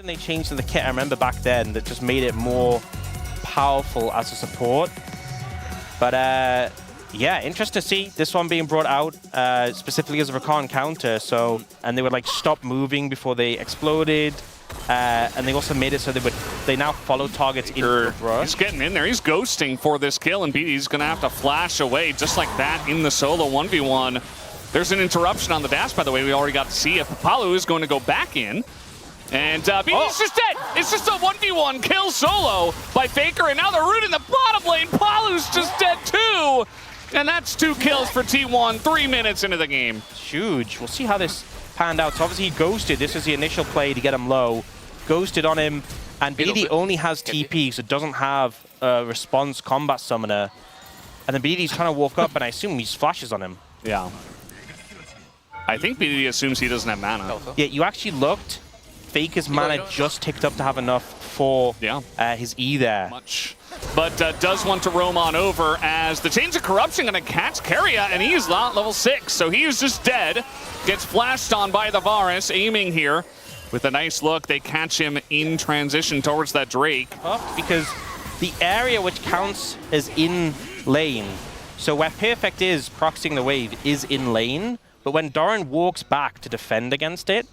They changed the kit, I remember back then, that just made it more powerful as a support. But yeah, interesting to see this one being brought out specifically as a recon counter. So, and they would like stop moving before they exploded. And they also made it so they now follow targets in the brush. He's getting in there. He's ghosting for this kill, and BD's going to have to flash away just like that in the solo 1v1. There's an interruption on the dash, by the way. We already got to see it. Palu is going to go back in. And BD's just dead. It's just a 1v1 kill solo by Faker, and now they're rooting the bottom lane. Palu's just dead too. And that's 2 kills for T1, 3 minutes into the game. Huge. We'll see how this panned out. So obviously he ghosted. This is the initial play to get him low. Ghosted on him. And BD only has TP, so doesn't have a response combat summoner. And then BD's trying to walk up, and I assume he flashes on him. Yeah. I think BD assumes he doesn't have mana. Yeah, you actually looked. Faker's mana just ticked up to have enough for his E there. But does want to roam on over as the Chains of Corruption going to catch Keria, and he is not level 6, so he is just dead. Gets flashed on by the Varus, aiming here with a nice look. They catch him in transition towards that Drake. Because the area which counts as in lane, so where Perfect is proxying the wave is in lane, but when Doran walks back to defend against it,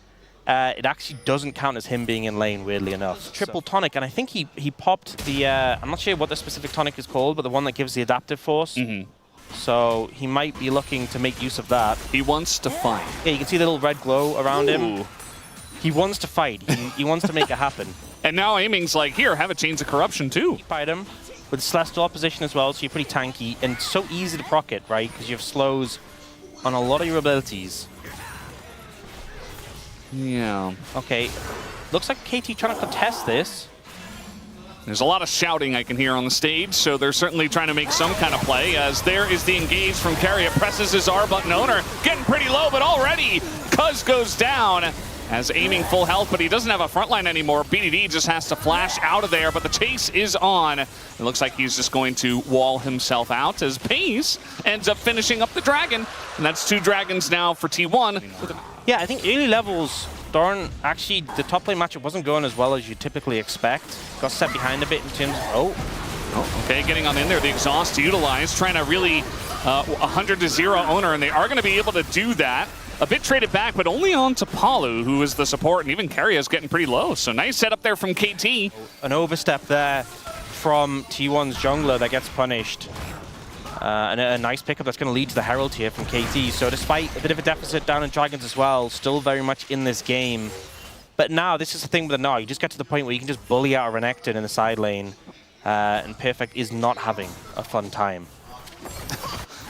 it actually doesn't count as him being in lane, weirdly enough. Triple tonic, and I think he popped the, I'm not sure what the specific tonic is called, but the one that gives the adaptive force. So he might be looking to make use of that. He wants to fight. Yeah, you can see the little red glow around him. He wants to fight. He wants to make it happen. And now aiming's like, here, have a Chains of Corruption too. Fight him with Celestial opposition as well, so you're pretty tanky, and so easy to proc it, right? Because you have slows on a lot of your abilities. Yeah. Okay. Looks like KT trying to contest this. There's a lot of shouting I can hear on the stage, so they're certainly trying to make some kind of play, as there is the engage from Keria. Presses his R button. Owner getting pretty low, but already Cuz goes down as aiming full health, but he doesn't have a frontline anymore. BDD just has to flash out of there, but the chase is on. It looks like he's just going to wall himself out as Pace ends up finishing up the dragon, and that's 2 dragons now for T1. Yeah, I think early levels, Doran, actually, the top lane matchup wasn't going as well as you typically expect. Got set behind a bit in terms of, Okay, getting on in there, the exhaust to utilize, trying to really 100-0 owner, and they are going to be able to do that. A bit traded back, but only on to Palu, who is the support, and even Keria is getting pretty low. So nice setup there from KT. An overstep there from T1's jungler that gets punished. And a nice pickup that's going to lead to the Herald here from KT. So despite a bit of a deficit down in Dragons as well, still very much in this game. But now, this is the thing with the Gnar. You just get to the point where you can just bully out a Renekton in the side lane. And Perfect is not having a fun time.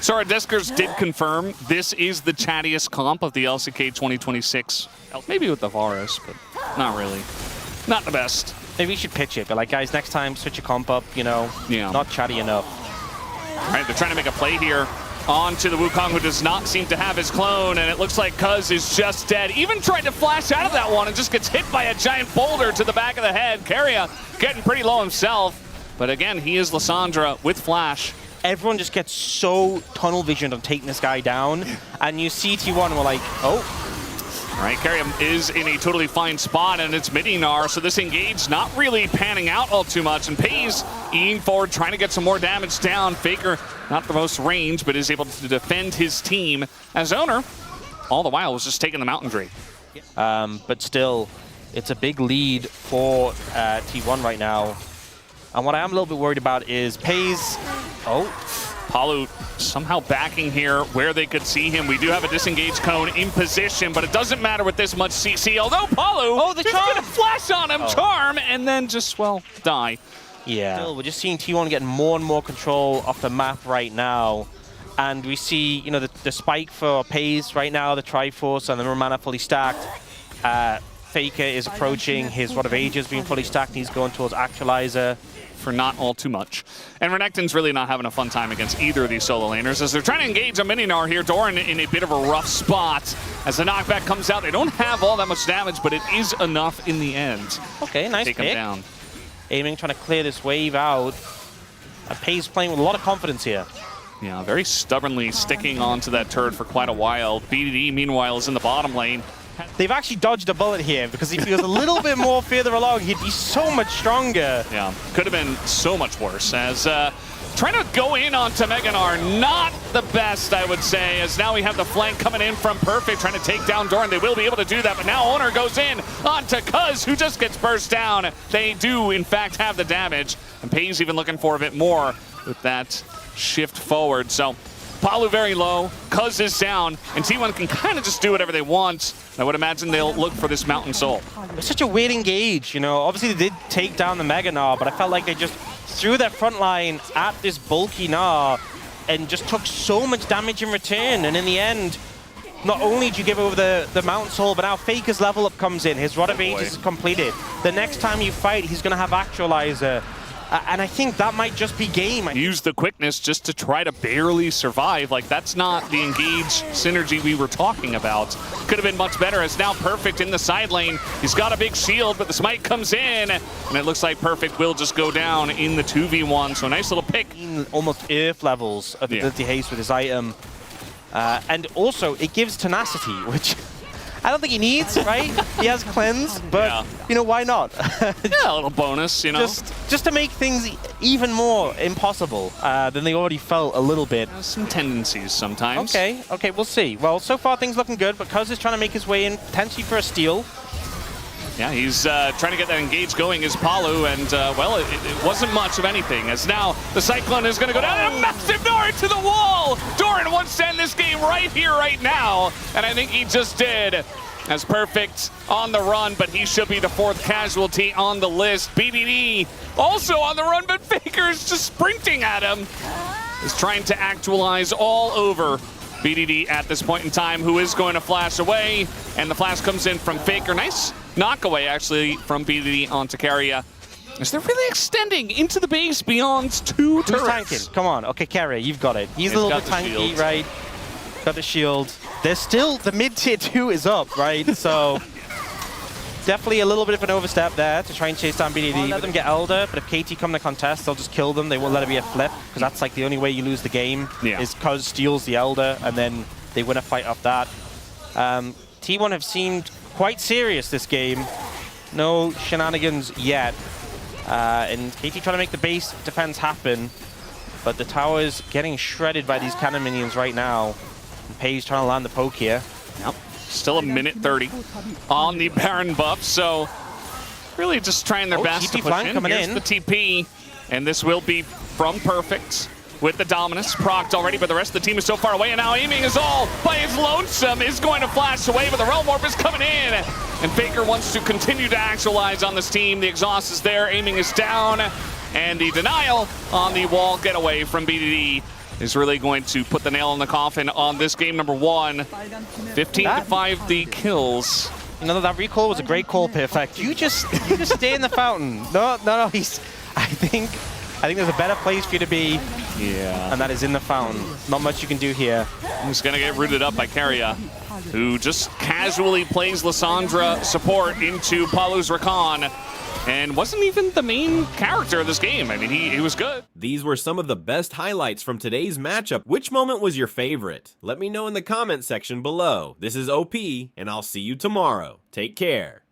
So our Deskers did confirm this is the chattiest comp of the LCK 2026. Maybe with the Varus, but not really. Not the best. Maybe we should pitch it, but like, guys, next time switch your comp up, you know, not chatty enough. All right, they're trying to make a play here onto the Wukong, who does not seem to have his clone, and it looks like Cuz is just dead. Even tried to flash out of that one and just gets hit by a giant boulder to the back of the head. Keria getting pretty low himself, but again, he is Lissandra with flash. Everyone just gets so tunnel visioned on taking this guy down, and you see T1 and we're like, oh. All right, Keria is in a totally fine spot, and it's mid-Gnar, so this engage not really panning out all too much, and Pays eating forward, trying to get some more damage down. Faker, not the most range, but is able to defend his team as owner. All the while was just taking the Mountain Drake. But still, it's a big lead for T1 right now. And what I am a little bit worried about is Pays. Palu somehow backing here where they could see him. We do have a disengage cone in position, but it doesn't matter with this much CC. Although Palu is going to flash on him, charm, and then just, well, die. Yeah. Still, we're just seeing T1 getting more and more control off the map right now. And we see, you know, the spike for Pays right now, the Triforce, and the Romana fully stacked. Faker is approaching his Rod of Ages being fully stacked, and he's going towards Actualizer. For not all too much. And Renekton's really not having a fun time against either of these solo laners as they're trying to engage a mini-Gnar here. Doran in a bit of a rough spot as the knockback comes out. They don't have all that much damage, but it is enough in the end. Okay, nice pick. Take him down. Aiming, trying to clear this wave out. And Pays playing with a lot of confidence here. Yeah, very stubbornly sticking onto that turret for quite a while. BDD, meanwhile, is in the bottom lane. They've actually dodged a bullet here, because if he was a little bit more further along, he'd be so much stronger. Yeah, could have been so much worse. As trying to go in onto Meganar, not the best, I would say, as now we have the flank coming in from Perfect, trying to take down Doran. They will be able to do that, but now Owner goes in onto Cuz, who just gets burst down. They do, in fact, have the damage, and Payne's even looking for a bit more with that shift forward. So Palu very low, Cuz is down, and T1 can kind of just do whatever they want. I would imagine they'll look for this Mountain Soul. It's such a weird engage, you know. Obviously, they did take down the Mega Gnar, but I felt like they just threw their front line at this bulky Gnar and just took so much damage in return. And in the end, not only did you give over the Mountain Soul, but now Faker's level up comes in. His Rod of Ages is completed. The next time you fight, he's going to have Actualizer. And I think that might just be game. Use the quickness just to try to barely survive. Like, that's not the engage synergy we were talking about. Could have been much better, as now Perfect in the side lane. He's got a big shield, but the smite comes in, and it looks like Perfect will just go down in the 2v1. So a nice little pick. Almost earth levels of ability haste with his item. And also, it gives tenacity, which I don't think he needs, right? He has cleanse, but you know, why not? Yeah, a little bonus, you know. Just to make things even more impossible than they already felt a little bit. Some tendencies sometimes. Okay, we'll see. Well, so far things looking good, but Cuz is trying to make his way in, potentially for a steal. Yeah, he's trying to get that engage going as Palu, and well, it wasn't much of anything, as now the Cyclone is going to go down, and a massive Doran to the wall! Doran wants to end this game right here, right now, and I think he just did. As Perfect on the run, but he should be the 4th casualty on the list. BDD also on the run, but Faker's just sprinting at him. Is trying to actualize all over BDD at this point in time, who is going to flash away, and the flash comes in from Faker. Nice knockaway, actually, from BDD onto Keria. As they're really extending into the base beyond 2 turrets. Who's tanking? Come on. Okay, Keria, you've got it. He's a little bit tanky, shield. Right? Got the shield. There's still, the mid-tier 2 is up, right? So definitely a little bit of an overstep there to try and chase down BDD. Let them get Elder, but if KT come to contest, they'll just kill them. They won't let it be a flip, because that's like the only way you lose the game, is Cuz steals the Elder, and then they win a fight off that. T1 have seemed quite serious this game. No shenanigans yet. And KT trying to make the base defense happen, but the tower's getting shredded by these cannon minions right now. And Page trying to land the poke here. Yep. Still a minute 30 on the Baron buff, so really just trying their best to push in. Here's the TP, and this will be from Perfect with the Dominus procced already, but the rest of the team is so far away, and now aiming is all by his lonesome, is going to flash away, but the Realm Warp is coming in, and Faker wants to continue to actualize on this team. The exhaust is there, aiming is down, and the denial on the wall getaway from BDD is really going to put the nail in the coffin on this game number 1. 15-5 the kills. You know, that recall was a great call, Perfect. You just stay in the fountain. No, I think there's a better place for you to be. Yeah. And that is in the fountain. Not much you can do here. He's going to get rooted up by Keria, who just casually plays Lissandra support into Palu's Rakan, and wasn't even the main character of this game. I mean, he was good. These were some of the best highlights from today's matchup. Which moment was your favorite? Let me know in the comment section below. This is OP, and I'll see you tomorrow. Take care.